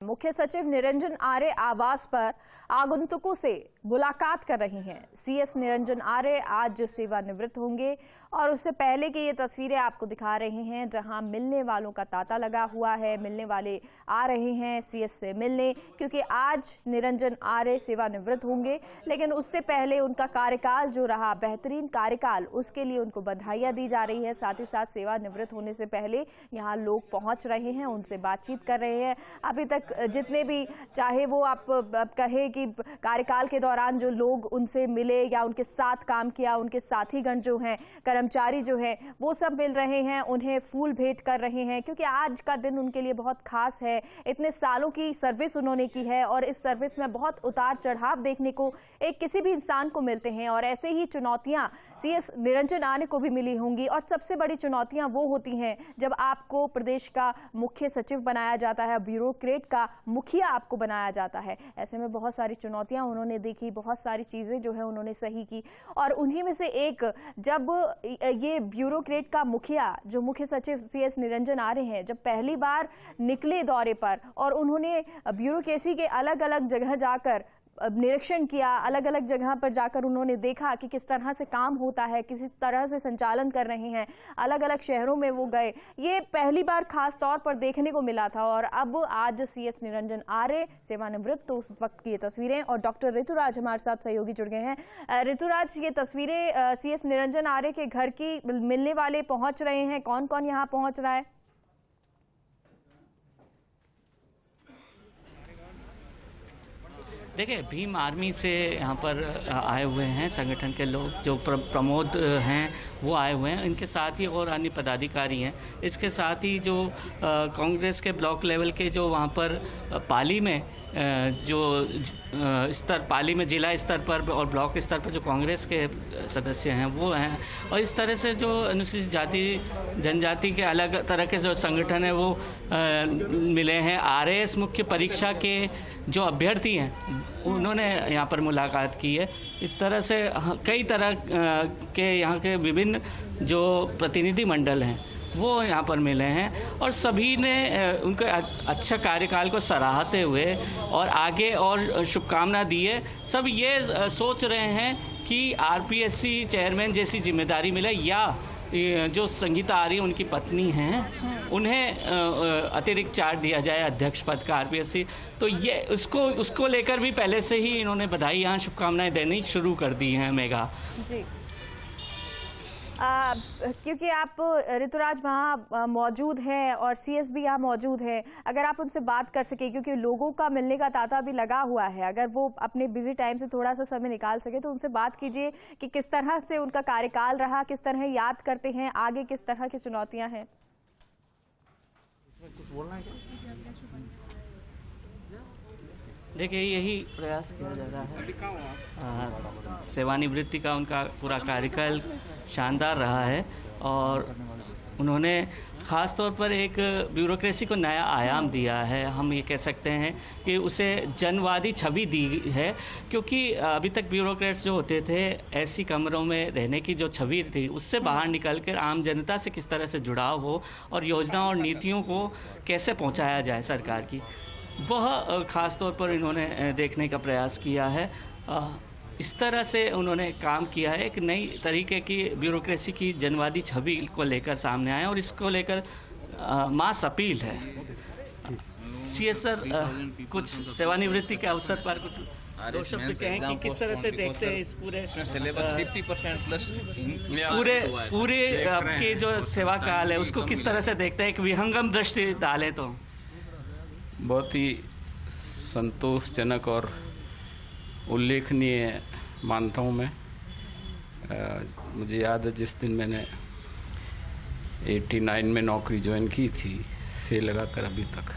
मुख्य सचिव निरंजन आर्य आवास पर आगंतुकों से मुलाकात कर रही हैं। सीएस निरंजन आर्य आज सेवानिवृत्त होंगे और उससे पहले की ये तस्वीरें आपको दिखा रहे हैं, जहां मिलने वालों का तांता लगा हुआ है। मिलने वाले आ रहे हैं सीएस से मिलने, क्योंकि आज निरंजन आर्य सेवानिवृत्त होंगे। लेकिन उससे पहले उनका कार्यकाल जो रहा, बेहतरीन कार्यकाल, उसके लिए उनको बधाइयां दी जा रही है। साथ ही साथ सेवानिवृत्त होने से पहले यहाँ लोग पहुंच रहे हैं, उनसे बातचीत कर रहे हैं। अभी तक जितने भी, चाहे वो आप कहे कि कार्यकाल के दौरान जो लोग उनसे मिले या उनके साथ काम किया, उनके साथीगण जो हैं, कर्मचारी जो हैं, वो सब मिल रहे हैं, उन्हें फूल भेंट कर रहे हैं, क्योंकि आज का दिन उनके लिए बहुत खास है। इतने सालों की सर्विस उन्होंने की है और इस सर्विस में बहुत उतार चढ़ाव देखने को एक किसी भी इंसान को मिलते हैं और ऐसे ही चुनौतियां सीएस निरंजन आर्य को भी मिली होंगी। और सबसे बड़ी चुनौतियां वो होती हैं जब आपको प्रदेश का मुख्य सचिव बनाया जाता है, ब्यूरोक्रेट का मुखिया आपको बनाया जाता है। ऐसे में बहुत सारी चुनौतियां उन्होंने देखी, बहुत सारी चीजें जो है उन्होंने सही की। और उन्हीं में से एक, जब ये ब्यूरोक्रेट का मुखिया जो मुख्य सचिव सीएस निरंजन आर्य हैं, जब पहली बार निकले दौरे पर और उन्होंने ब्यूरोक्रेसी के अलग अलग जगह जाकर निरीक्षण किया, अलग अलग जगह पर जाकर उन्होंने देखा कि किस तरह से काम होता है, किस तरह से संचालन कर रहे हैं, अलग अलग शहरों में वो गए। ये पहली बार खास तौर पर देखने को मिला था। और अब आज सीएस निरंजन आर्य सेवानिवृत्त, तो उस वक्त की ये तस्वीरें। और डॉक्टर ऋतुराज हमारे साथ सहयोगी जुड़ गए हैं। ऋतुराज, ये तस्वीरें सीएस निरंजन आर्य के घर की, मिलने वाले पहुंच रहे हैं, कौन कौन यहाँ पहुंच रहा है? देखिए, भीम आर्मी से यहाँ पर आए हुए हैं संगठन के लोग, जो प्रमोद हैं वो आए हुए हैं। इनके साथ ही और अन्य पदाधिकारी हैं। इसके साथ ही जो कांग्रेस के ब्लॉक लेवल के जो वहाँ पर पाली में जो स्तर, पाली में जिला स्तर पर और ब्लॉक स्तर पर जो कांग्रेस के सदस्य हैं वो हैं। और इस तरह से जो अनुसूचित जाति जनजाति के अलग तरह के जो संगठन है वो मिले हैं। आरएएस मुख्य परीक्षा के जो अभ्यर्थी हैं उन्होंने यहाँ पर मुलाकात की है। इस तरह से कई तरह के यहाँ के विभिन्न जो प्रतिनिधि मंडल हैं वो यहाँ पर मिले हैं और सभी ने उनके अच्छा कार्यकाल को सराहते हुए और आगे और शुभकामना दी है। सब ये सोच रहे हैं कि आरपीएससी चेयरमैन जैसी जिम्मेदारी मिले, या जो संगीता आर्य उनकी पत्नी हैं उन्हें अतिरिक्त चार्ज दिया जाए अध्यक्ष पद का आरपीएससी। तो ये उसको लेकर भी पहले से ही इन्होंने बधाई, यहाँ शुभकामनाएं देनी शुरू कर दी हैं मेघा जी। क्योंकि आप ऋतुराज वहाँ मौजूद हैं और सीएस भी यहाँ मौजूद है, अगर आप उनसे बात कर सके, क्योंकि लोगों का मिलने का तांता भी लगा हुआ है, अगर वो अपने बिजी टाइम से थोड़ा सा समय निकाल सके तो उनसे बात कीजिए कि किस तरह से उनका कार्यकाल रहा, किस तरह याद करते हैं, आगे किस तरह की चुनौतियां हैं। देखिए, यही प्रयास किया जा रहा है। सेवानिवृत्ति का उनका पूरा कार्यकाल शानदार रहा है और उन्होंने ख़ास तौर पर एक ब्यूरोक्रेसी को नया आयाम दिया है। हम ये कह सकते हैं कि उसे जनवादी छवि दी है, क्योंकि अभी तक ब्यूरोक्रेट्स जो होते थे ऐसी कमरों में रहने की जो छवि थी, उससे बाहर निकलकर आम जनता से किस तरह से जुड़ाव हो और योजनाओं और नीतियों को कैसे पहुंचाया जाए सरकार की, वह खास तौर पर इन्होंने देखने का प्रयास किया है। इस तरह से उन्होंने काम किया है, एक नई तरीके की ब्यूरोक्रेसी की जनवादी छवि को लेकर सामने आए और इसको लेकर मास अपील है। सीएस सर, कुछ सेवानिवृत्ति के अवसर पर कुछ दो शब्द कहें कि किस तरह से देखते हैं इस पूरे सिलेबस 50% प्लस पूरे आपके जो सेवा काल है उसको किस तरह से देखते हैं, एक विहंगम दृष्टि डालें तो? बहुत ही संतोषजनक और उल्लेखनीय मानता हूँ मैं। मुझे याद है जिस दिन मैंने 89 में नौकरी ज्वाइन की थी, से लगाकर अभी तक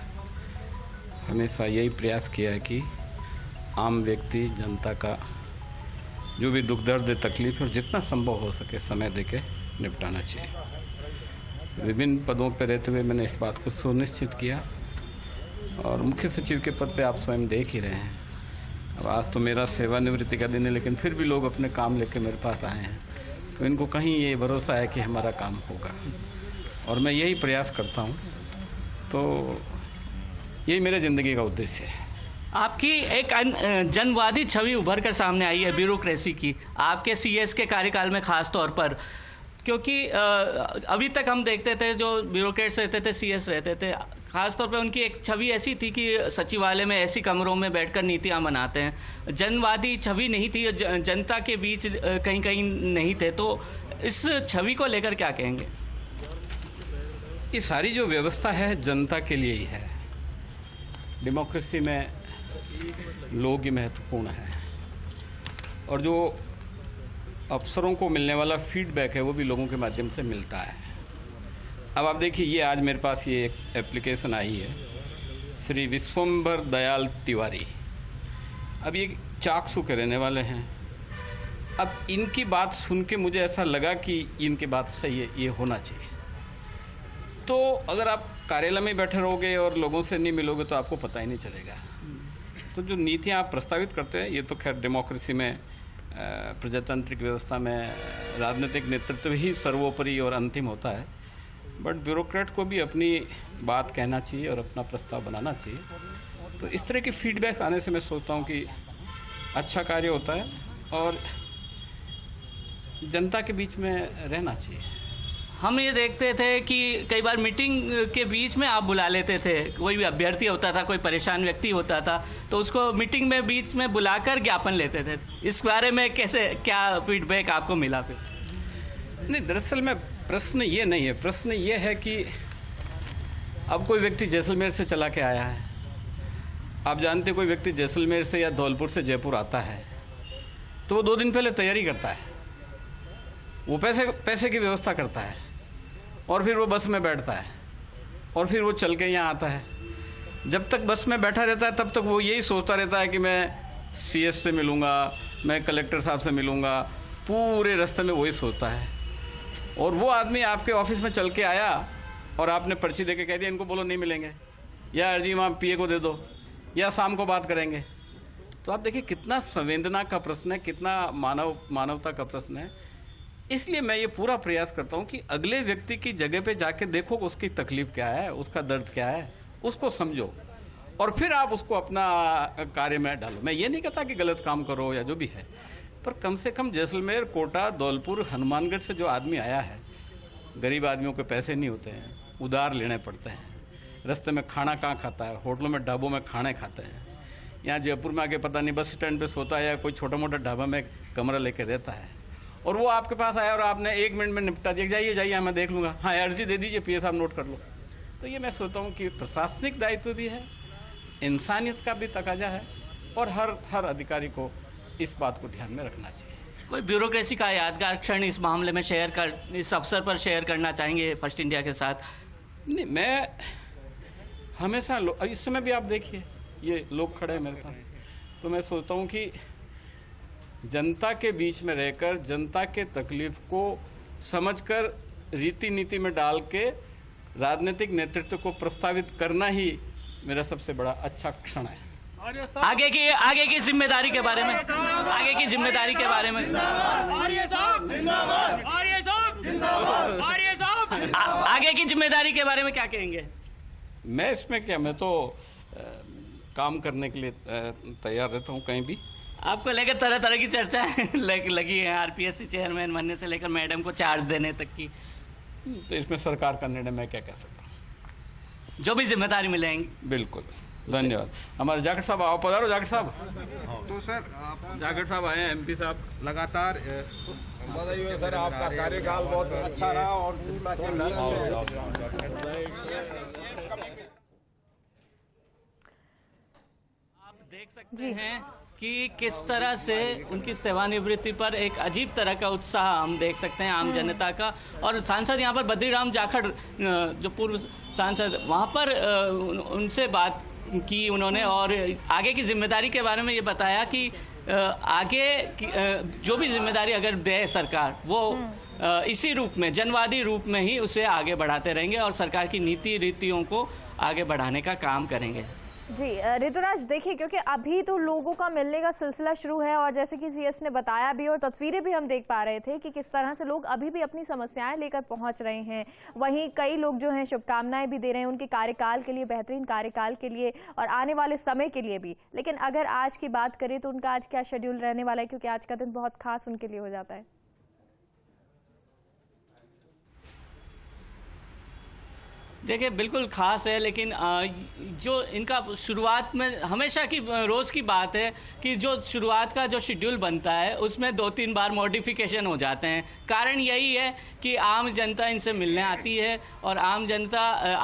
हमेशा यही प्रयास किया है कि आम व्यक्ति, जनता का जो भी दुख दर्द तकलीफ और जितना संभव हो सके समय देके निपटाना चाहिए। विभिन्न पदों पर रहते हुए मैंने इस बात को सुनिश्चित किया और मुख्य सचिव के पद पे आप स्वयं देख ही रहे हैं। अब आज तो मेरा सेवानिवृत्ति का दिन है, लेकिन फिर भी लोग अपने काम लेके मेरे पास आए हैं, तो इनको कहीं ये भरोसा है कि हमारा काम होगा और मैं यही प्रयास करता हूँ। तो यही मेरे ज़िंदगी का उद्देश्य है। आपकी एक जनवादी छवि उभर कर सामने आई है ब्यूरोक्रेसी की, आपके सीएस के कार्यकाल में खास तौर पर, क्योंकि अभी तक हम देखते थे जो ब्यूरोक्रेट्स रहते थे, सीएस रहते थे, खास तौर पे उनकी एक छवि ऐसी थी कि सचिवालय में ऐसी कमरों में बैठकर नीतियां बनाते हैं। जनवादी छवि नहीं थी, जनता के बीच कहीं कहीं नहीं थे। तो इस छवि को लेकर क्या कहेंगे? ये सारी जो व्यवस्था है जनता के लिए ही है। डेमोक्रेसी में लोग ही महत्वपूर्ण है, और जो अफसरों को मिलने वाला फीडबैक है वो भी लोगों के माध्यम से मिलता है। अब आप देखिए, ये आज मेरे पास ये एक एप्लीकेशन आई है, श्री विश्वम्भर दयाल तिवारी। अब ये चाकसू के रहने वाले हैं। अब इनकी बात सुन के मुझे ऐसा लगा कि इनकी बात सही है, ये होना चाहिए। तो अगर आप कार्यालय में बैठे रहोगे और लोगों से नहीं मिलोगे तो आपको पता ही नहीं चलेगा। तो जो नीतियाँ आप प्रस्तावित करते हैं, ये तो खैर डेमोक्रेसी में, प्रजातांत्रिक व्यवस्था में राजनीतिक नेतृत्व ही सर्वोपरि और अंतिम होता है, बट ब्यूरोक्रेट को भी अपनी बात कहना चाहिए और अपना प्रस्ताव बनाना चाहिए। तो इस तरह की फीडबैक आने से मैं सोचता हूँ कि अच्छा कार्य होता है और जनता के बीच में रहना चाहिए। हम ये देखते थे कि कई बार मीटिंग के बीच में आप बुला लेते थे, कोई भी अभ्यर्थी होता था, कोई परेशान व्यक्ति होता था, तो उसको मीटिंग में बीच में बुलाकर ज्ञापन लेते थे। इस बारे में कैसे, क्या फीडबैक आपको मिला फिर? नहीं, दरअसल में प्रश्न ये नहीं है। प्रश्न ये है कि अब कोई व्यक्ति जैसलमेर से चला के आया है, आप जानते, कोई व्यक्ति जैसलमेर से या धौलपुर से जयपुर आता है तो वो 2 दिन पहले तैयारी करता है, वो पैसे की व्यवस्था करता है, और फिर वो बस में बैठता है और फिर वो चल के यहाँ आता है। जब तक बस में बैठा रहता है तब तक वो यही सोचता रहता है कि मैं सीएस से मिलूँगा, मैं कलेक्टर साहब से मिलूँगा, पूरे रास्ते में वही सोचता है। और वो आदमी आपके ऑफिस में चल के आया और आपने पर्ची दे के कह दिया इनको बोलो नहीं मिलेंगे, या अर्जी वहाँ पीए को दे दो, या शाम को बात करेंगे। तो आप देखिए कितना संवेदना का प्रश्न है, कितना मानवता का प्रश्न है। इसलिए मैं ये पूरा प्रयास करता हूँ कि अगले व्यक्ति की जगह पे जाके देखो उसकी तकलीफ क्या है, उसका दर्द क्या है, उसको समझो और फिर आप उसको अपना कार्य में डालो। मैं ये नहीं कहता कि गलत काम करो या जो भी है, पर कम से कम जैसलमेर, कोटा, धौलपुर, हनुमानगढ़ से जो आदमी आया है, गरीब आदमियों के पैसे नहीं होते हैं, उधार लेने पड़ते हैं, रास्ते में खाना कहाँ खाता है, होटलों में, ढाबों में खाने खाते हैं। यहाँ जयपुर में आके पता नहीं बस स्टैंड पे सोता है या कोई छोटा मोटा ढाबा में कमरा लेके रहता है, और वो आपके पास आया और आपने 1 मिनट में निपटा दिया, जाइए मैं देख लूँगा, हाँ अर्जी दे दीजिए, पीए साहब नोट कर लो। तो ये मैं सोचता हूँ कि प्रशासनिक दायित्व भी है, इंसानियत का भी तकाजा है, और हर अधिकारी को इस बात को ध्यान में रखना चाहिए। कोई ब्यूरोक्रेसी का यादगार क्षण इस मामले में इस अवसर पर शेयर करना चाहेंगे फर्स्ट इंडिया के साथ? नहीं, मैं हमेशा इस समय भी आप देखिए ये लोग खड़े हैं मेरे पास, तो मैं सोचता हूँ कि जनता के बीच में रहकर जनता के तकलीफ को समझकर रीति नीति में डाल के राजनीतिक नेतृत्व को प्रस्तावित करना ही मेरा सबसे बड़ा अच्छा क्षण है। आगे की जिम्मेदारी के बारे में, आगे की जिम्मेदारी के बारे में, आगे की जिम्मेदारी के बारे में क्या कहेंगे? मैं इसमें क्या, मैं तो काम करने के लिए तैयार रहता हूँ कहीं भी। आपको लेकर तरह तरह की चर्चाएं लगी है, आरपीएससी चेयरमैन बनने से लेकर मैडम को चार्ज देने तक की। तो इसमें सरकार का निर्णय, मैं क्या कह सकता हूँ। जो भी जिम्मेदारी मिलेंगी। बिल्कुल, धन्यवाद। हमारे जाखड़ साहब, आओ, पधारो जाखड़ साहब। तो सर जाखड़ साहब आए हैं, एमपी साहब लगातार बधाई हो सर, आपका कार्यकाल बहुत अच्छा रहा और आप देख सकते हैं कि किस तरह से उनकी सेवानिवृत्ति पर एक अजीब तरह का उत्साह हम देख सकते हैं आम जनता का। और सांसद यहाँ पर बद्रीराम जाखड़ जो पूर्व सांसद, वहाँ पर उनसे बात की उन्होंने और आगे की जिम्मेदारी के बारे में ये बताया कि आगे जो भी जिम्मेदारी अगर दे सरकार, वो इसी रूप में, जनवादी रूप में ही उसे आगे बढ़ाते रहेंगे और सरकार की नीति रीतियों को आगे बढ़ाने का काम करेंगे। जी ऋतुराज, देखिए क्योंकि अभी तो लोगों का मिलने का सिलसिला शुरू है और जैसे कि सीएस ने बताया भी और तस्वीरें भी हम देख पा रहे थे कि किस तरह से लोग अभी भी अपनी समस्याएं लेकर पहुंच रहे हैं। वहीं कई लोग जो हैं शुभकामनाएं भी दे रहे हैं उनके कार्यकाल के लिए, बेहतरीन कार्यकाल के लिए और आने वाले समय के लिए भी। लेकिन अगर आज की बात करें तो उनका आज क्या शेड्यूल रहने वाला है, क्योंकि आज का दिन बहुत खास उनके लिए हो जाता है? देखिए बिल्कुल ख़ास है, लेकिन जो इनका शुरुआत में हमेशा की रोज़ की बात है कि जो शुरुआत का जो शेड्यूल बनता है उसमें 2-3 बार मॉडिफिकेशन हो जाते हैं। कारण यही है कि आम जनता इनसे मिलने आती है और आम जनता